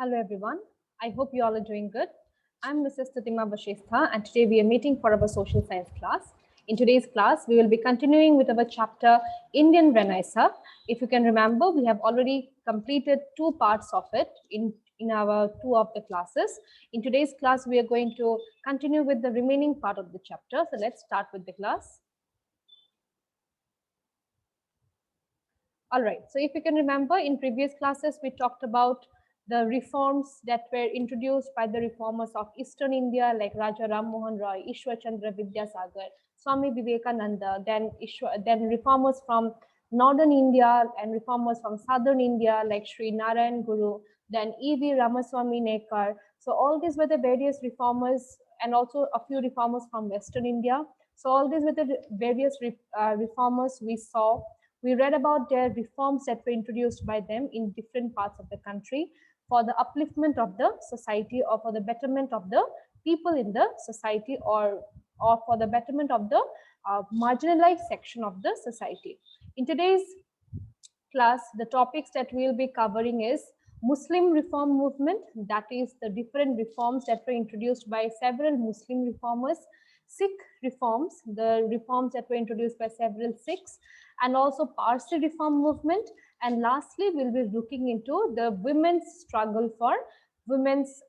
Hello everyone. I hope you all are doing good. I'm Mrs. Tutima Vashistha and today we are meeting for our social science class. In today's class, we will be continuing with our chapter Indian Renaissance. If you can remember, we have already completed two parts of it in our two of the classes. In today's class, we are going to continue with the remaining part of the chapter. So let's start with the class. All right, so if you can remember, in previous classes, we talked about the reforms that were introduced by the reformers of Eastern India, like Raja Ram Mohan Roy, Ishwar Chandra Vidyasagar, Swami Vivekananda, then reformers from Northern India and reformers from Southern India, like Sri Narayan Guru, then E.V. Ramaswamy Nekar. So all these were the various reformers and also a few reformers from Western India. So all these were the various reformers we saw. We read about their reforms that were introduced by them in different parts of the country for the upliftment of the society or for the betterment of the people in the society or for the betterment of the marginalized section of the society. In today's class, the topics that we'll be covering is Muslim reform movement, that is the different reforms that were introduced by several Muslim reformers, Sikh reforms, the reforms that were introduced by several Sikhs, and also Parsi reform movement. And lastly, we'll be looking into the women's struggle for women's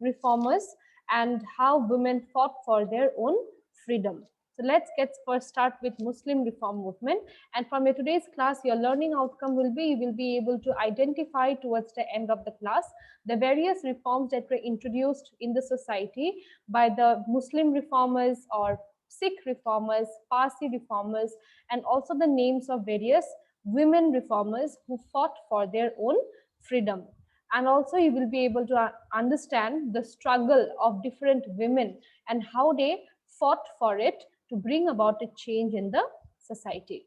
reformers and how women fought for their own freedom. So let's get first start with Muslim reform movement. And from your today's class, your learning outcome will be, you will be able to identify towards the end of the class the various reforms that were introduced in the society by the Muslim reformers or Sikh reformers, Parsi reformers, and also the names of various women reformers who fought for their own freedom. And also you will be able to understand the struggle of different women and how they fought for it to bring about a change in the society.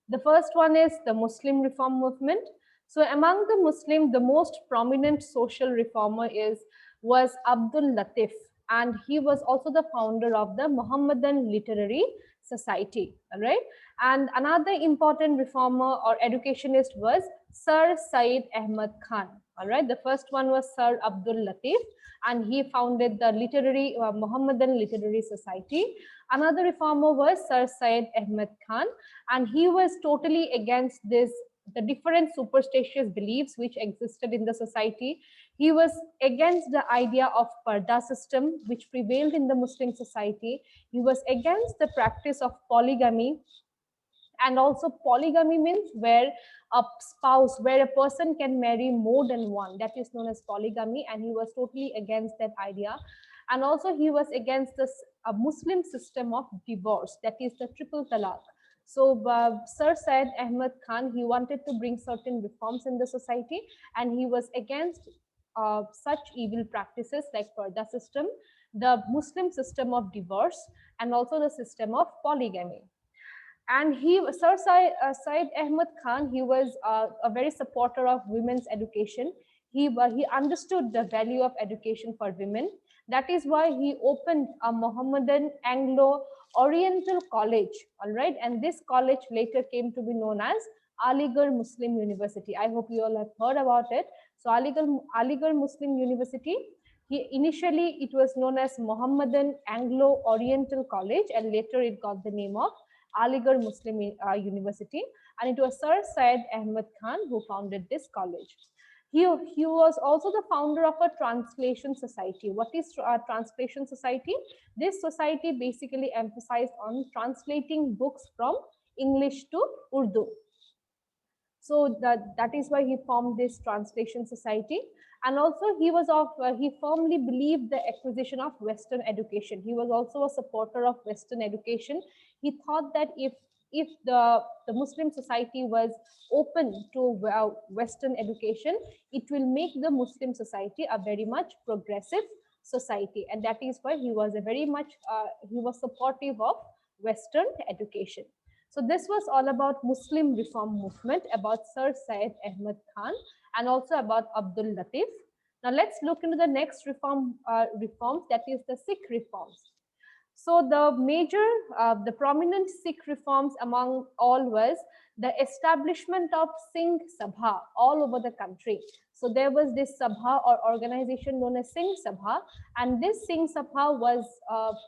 The first one is the Muslim reform movement. So among the Muslim, the most prominent social reformer was Abdul Latif, and he was also the founder of the Mohammedan Literary Society. All right. And another important reformer or educationist was Sir Syed Ahmad Khan. All right. The first one was Sir Abdul Latif, and he founded the Mohammedan Literary Society. Another reformer was Sir Syed Ahmad Khan, and he was totally against the different superstitious beliefs which existed in the society. He was against the idea of parda system which prevailed in the Muslim society. He was against the practice of polygamy, and also polygamy means where a person can marry more than one, that is known as polygamy, and he was totally against that idea. And also he was against this Muslim system of divorce, that is the triple talaq. So Sir Syed Ahmad Khan, he wanted to bring certain reforms in the society, and he was against such evil practices like parda system, the Muslim system of divorce, and also the system of polygamy. And Syed Ahmad Khan, he was a very supporter of women's education. He understood the value of education for women. That is why he opened a Mohammedan Anglo Oriental College, all right? And this college later came to be known as Aligarh Muslim University. I hope you all have heard about it. So Aligarh Muslim University, initially it was known as Mohammedan Anglo Oriental College, and later it got the name of Aligarh Muslim University, and it was Sir Syed Ahmad Khan who founded this college. He was also the founder of a translation society. What is a translation society? This society basically emphasized on translating books from English to Urdu. So that is why he formed this translation society. And also he firmly believed the acquisition of Western education. He was also a supporter of Western education. He thought that if the Muslim society was open to Western education, it will make the Muslim society a very much progressive society. And that is why he was he was supportive of Western education. So this was all about Muslim reform movement, about Sir Syed Ahmad Khan, and also about Abdul Latif. Now let's look into the next reforms, that is the Sikh reforms. So the prominent Sikh reforms among all was the establishment of Singh Sabha all over the country. So there was this Sabha or organization known as Singh Sabha, and this Singh Sabha was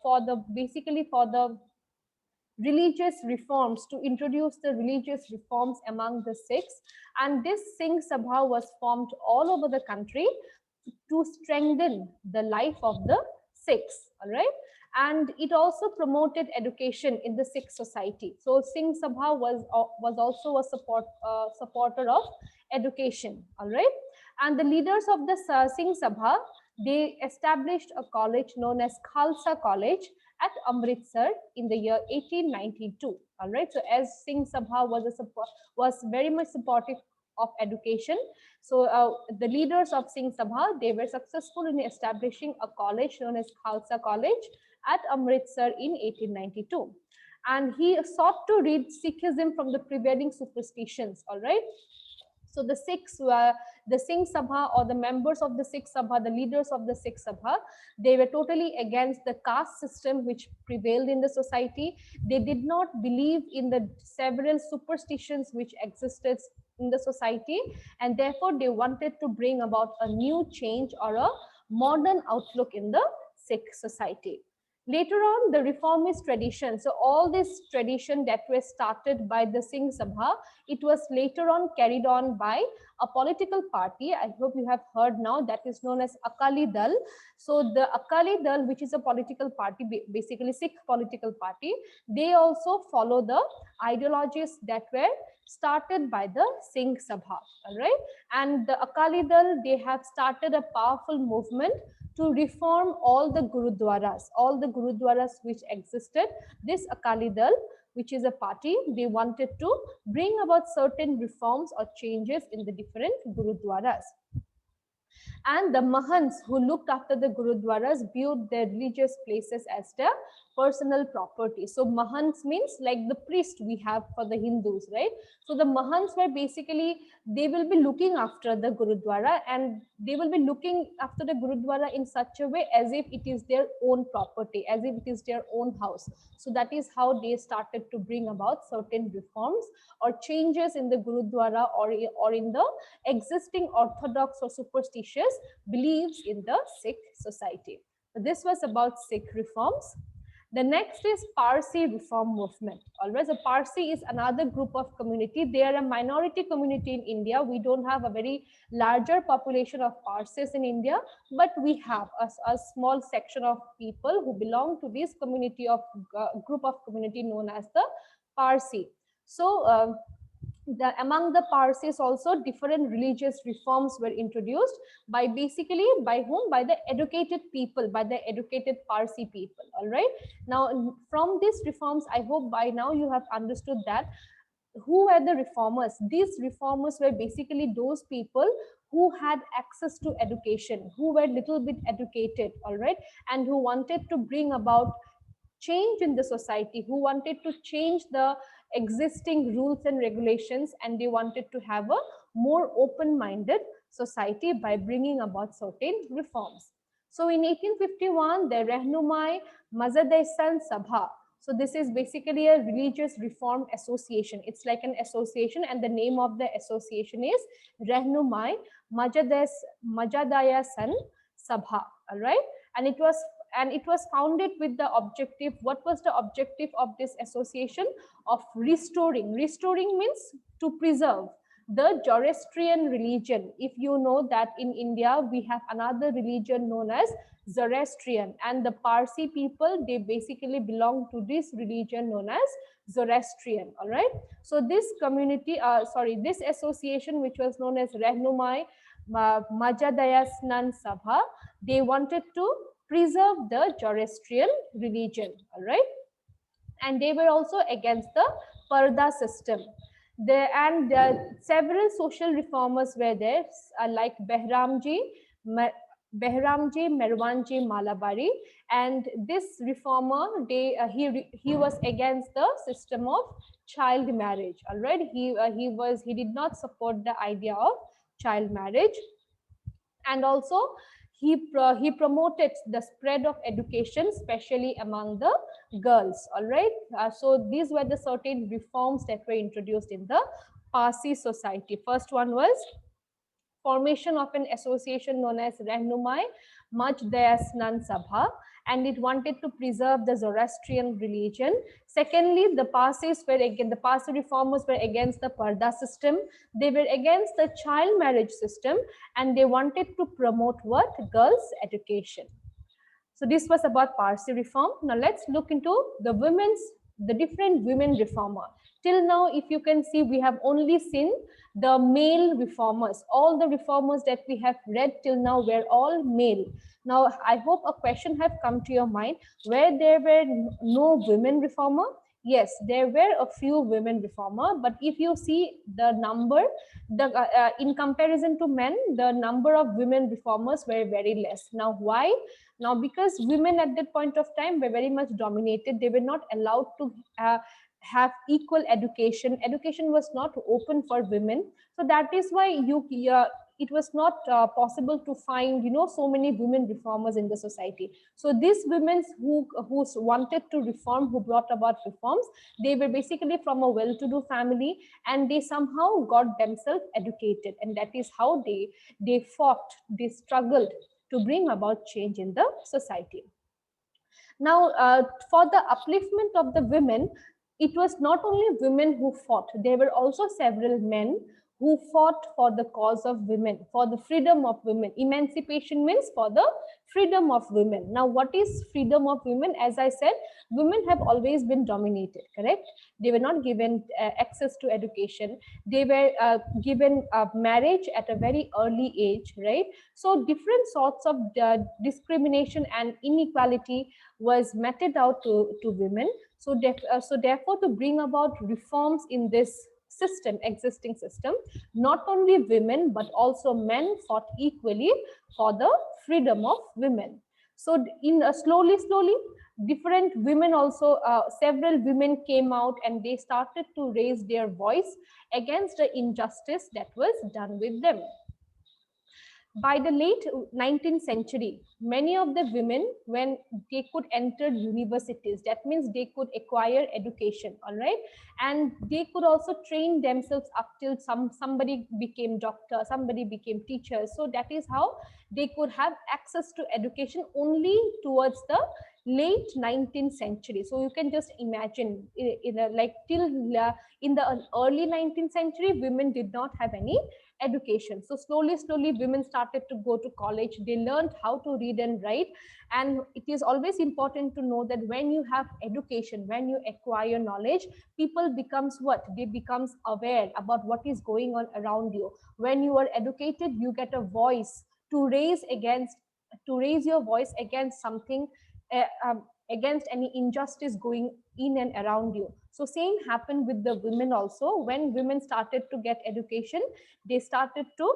for the basically for the religious reforms, to introduce the religious reforms among the Sikhs. And this Singh Sabha was formed all over the country to strengthen the life of the Sikhs, all right? And it also promoted education in the Sikh society. So Singh Sabha was also a supporter of education, all right? And the leaders of the Singh Sabha, they established a college known as Khalsa College at Amritsar in the year 1892. All right. So as Singh Sabha was very much supportive of education, so the leaders of Singh Sabha, they were successful in establishing a college known as Khalsa College at Amritsar in 1892. And he sought to rid Sikhism from the prevailing superstitions. All right. So the Sikhs were the Singh Sabha, or the members of the Sikh Sabha, the leaders of the Sikh Sabha, they were totally against the caste system which prevailed in the society. They did not believe in the several superstitions which existed in the society, and therefore they wanted to bring about a new change or a modern outlook in the Sikh society. Later on, the reformist tradition. So all this tradition that was started by the Singh Sabha, it was later on carried on by a political party. I hope you have heard now, that is known as Akali Dal. So the Akali Dal, which is a political party, basically Sikh political party, they also follow the ideologies that were started by the Singh Sabha, all right? And the Akali Dal, they have started a powerful movement to reform all the gurudwaras which existed. This Akali Dal, which is a party, they wanted to bring about certain reforms or changes in the different gurudwaras. And the Mahants who looked after the gurudwaras viewed their religious places as their personal property. So Mahants means like the priest we have for the Hindus, right? So the Mahants were basically, they will be looking after the gurudwara, and they will be looking after the gurudwara in such a way as if it is their own property, as if it is their own house. So that is how they started to bring about certain reforms or changes in the gurudwara, or in the existing orthodox or superstitious beliefs in the Sikh society. So this was about Sikh reforms. The next is Parsi reform movement. Always, so Parsi is another group of community. They are a minority community in India. We don't have a very larger population of Parsis in India, but we have a small section of people who belong to this community of group of community known as the Parsi. So among the Parsis also different religious reforms were introduced by basically by whom? By the educated people, by the educated Parsi people. All right. Now from these reforms, I hope by now you have understood that who were the reformers. These reformers were basically those people who had access to education, who were little bit educated, all right, and who wanted to bring about change in the society, who wanted to change the existing rules and regulations, and they wanted to have a more open-minded society by bringing about certain reforms. So in 1851, the Rehnumai Mazad-e-San Sabha. So this is basically a religious reform association. It's like an association, and the name of the association is Rehnumai Majadaya San Sabha. All right, and it was founded with the objective. What was the objective of this association? Of restoring means to preserve the Zoroastrian religion. If you know that in India we have another religion known as Zoroastrian, and the Parsi people, they basically belong to this religion known as Zoroastrian. All right, so this community this association, which was known as Rehnumai Majadayasnan Sabha, they wanted to preserve the Zoroastrian religion, all right? And they were also against the Parda system. And several social reformers were there, like Behramji Merwanji Malabari, and this reformer, he was against the system of child marriage. All right, he did not support the idea of child marriage, and also he promoted the spread of education, especially among the girls. All right. So these were the certain reforms that were introduced in the Parsi society. First one was formation of an association known as Rahnumai Majdayasnan Sabha, and it wanted to preserve the Zoroastrian religion. Secondly, the Parsis were again, the Parsi reformers were against the Parda system. They were against the child marriage system, and they wanted to promote what? Girls' education. So this was about Parsi reform. Now let's look into the different women reformer. Till now, if you can see, we have only seen the male reformers. All the reformers that we have read till now were all male. Now, I hope a question have come to your mind where there were no women reformer. Yes, there were a few women reformer, but if you see the number, in comparison to men, the number of women reformers were very less. Now, why? Now, because women at that point of time were very much dominated, they were not allowed to have equal education. Education was not open for women, so that is why it was not possible to find so many women reformers in the society. So these women who wanted to reform, who brought about reforms, they were basically from a well-to-do family, and they somehow got themselves educated, and that is how they fought, they struggled to bring about change in the society. Now, for the upliftment of the women, it was not only women who fought, there were also several men who fought for the cause of women, for the freedom of women. Emancipation means for the freedom of women. Now, what is freedom of women? As I said, women have always been dominated, correct? They were not given access to education. They were given marriage at a very early age, right? So different sorts of discrimination and inequality was meted out to women. So therefore, to bring about reforms in this existing system, not only women but also men fought equally for the freedom of women. So in slowly, different women also, several women came out and they started to raise their voice against the injustice that was done with them. By the late 19th century, many of the women, when they could enter universities, that means they could acquire education, all right, and they could also train themselves up till somebody became doctor, somebody became teacher. So that is how they could have access to education only towards the late 19th century. So you can just imagine, in the early 19th century, women did not have any education. So slowly women started to go to college. They learned how to read and write. And it is always important to know that when you have education, when you acquire knowledge, people becomes what? They becomes aware about what is going on around you. When you are educated, you get a voice to raise your voice against something, against any injustice going in and around you. So same happened with the women also. When women started to get education, they started to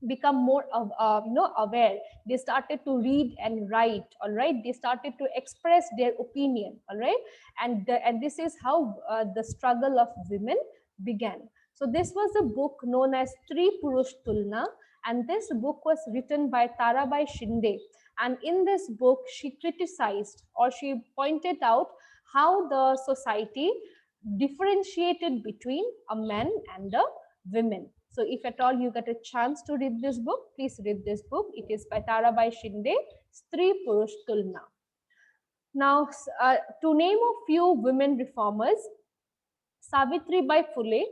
become more aware. They started to read and write, all right. They started to express their opinion, all right. And this is how the struggle of women began. So this was a book known as Tri Purush Tulna, and this book was written by Tarabai Shinde. And in this book, she criticized, or she pointed out, how the society differentiated between a man and a women. So if at all you get a chance to read this book, please read this book. It is by Tarabai Shinde, Stri Purush Tulna. Now, to name a few women reformers, Savitribai Phule,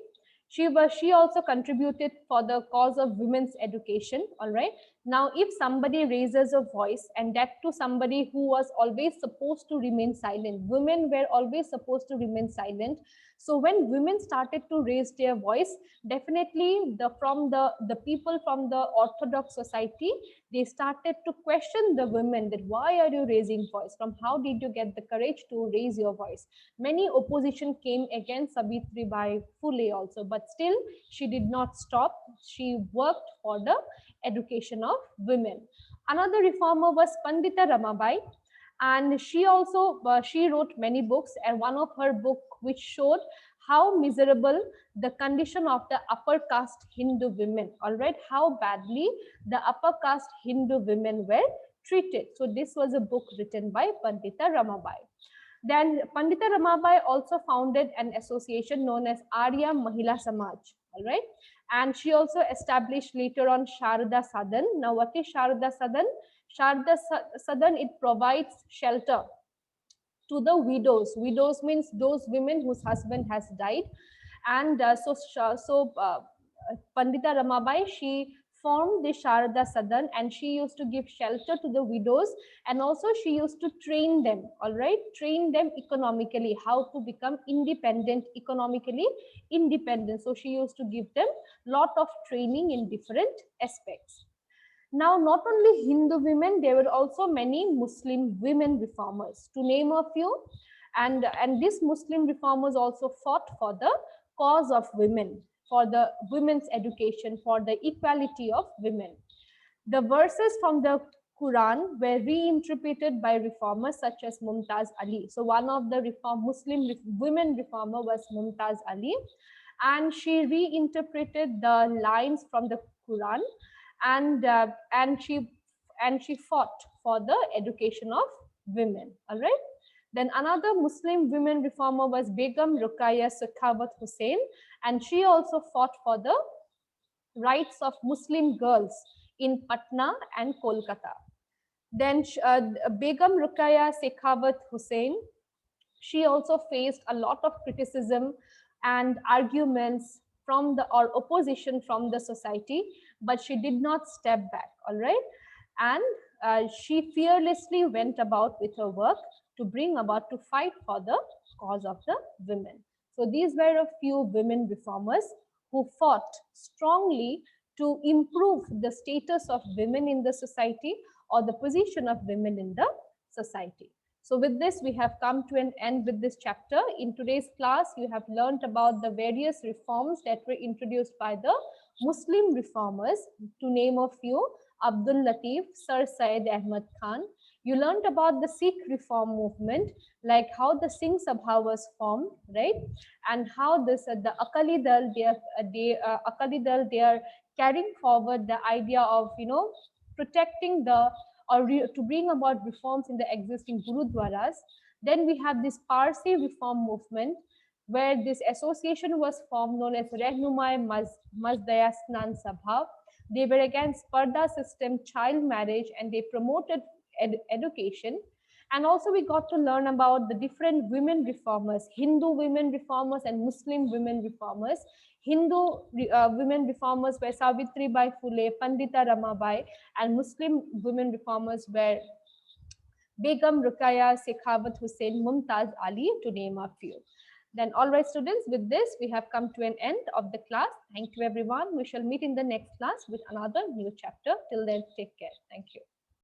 she also contributed for the cause of women's education, all right. Now, if somebody raises a voice, and that to somebody who was always supposed to remain silent, women were always supposed to remain silent. So when women started to raise their voice, definitely the people from the orthodox society, they started to question the women, that why are you raising voice? From how did you get the courage to raise your voice? Many opposition came against Savitribai Phule also, but still she did not stop. She worked for the education of women. Another reformer was Pandita Ramabai, and she also she wrote many books, and one of her book which showed how miserable the condition of the upper caste Hindu women, all right, how badly the upper caste Hindu women were treated. So this was a book written by Pandita Ramabai. Then Pandita Ramabai also founded an association known as Arya Mahila Samaj, all right, and she also established later on Sharda Sadan. Now what is Sharda Sadan? Sharda Sadan, it provides shelter to the widows. Widows means those women whose husband has died. And Pandita Ramabai, she formed the Sharada Sadan, and she used to give shelter to the widows, and also she used to train them, all right, train them economically, how to become independent, economically independent. So she used to give them lot of training in different aspects. Now, not only Hindu women, there were also many Muslim women reformers, to name a few. And these Muslim reformers also fought for the cause of women, for the women's education, for the equality of women. The verses from the Quran were reinterpreted by reformers such as Mumtaz Ali. So one of the women reformer was Mumtaz Ali, and she reinterpreted the lines from the Quran, and she fought for the education of women. All right. Then another Muslim women reformer was Begum Ruqayya Sakhawat Hussain, and she also fought for the rights of Muslim girls in Patna and Kolkata. Then Begum Ruqayya Sakhawat Hussain, she also faced a lot of criticism and arguments from the or opposition from the society, but she did not step back, all right, and she fearlessly went about with her work to bring about to fight for the cause of the women. So these were a few women reformers who fought strongly to improve the status of women in the society or the position of women in the society. So with this, we have come to an end with this chapter. In today's class, you have learned about the various reforms that were introduced by the Muslim reformers. To name a few, Abdul Latif, Sir Syed Ahmad Khan. You learned about the Sikh reform movement, like how the Singh Sabha was formed, right? And how this the Akali Dal, they are carrying forward the idea of, protecting the to bring about reforms in the existing gurudwaras. Then we have this Parsi reform movement, where this association was formed known as Rehnumai Mazdaya Snan Sabha. They were against Parda system, child marriage, and they promoted education. And also we got to learn about the different women reformers, Hindu women reformers and Muslim women reformers. Hindu women reformers were Savitri Bai Phule, Pandita Ramabai, and Muslim women reformers were Begum Ruqayya Sakhawat Hussain, Mumtaz Ali, to name a few. Then all right, students, with this, we have come to an end of the class. Thank you, everyone. We shall meet in the next class with another new chapter. Till then, take care. Thank you.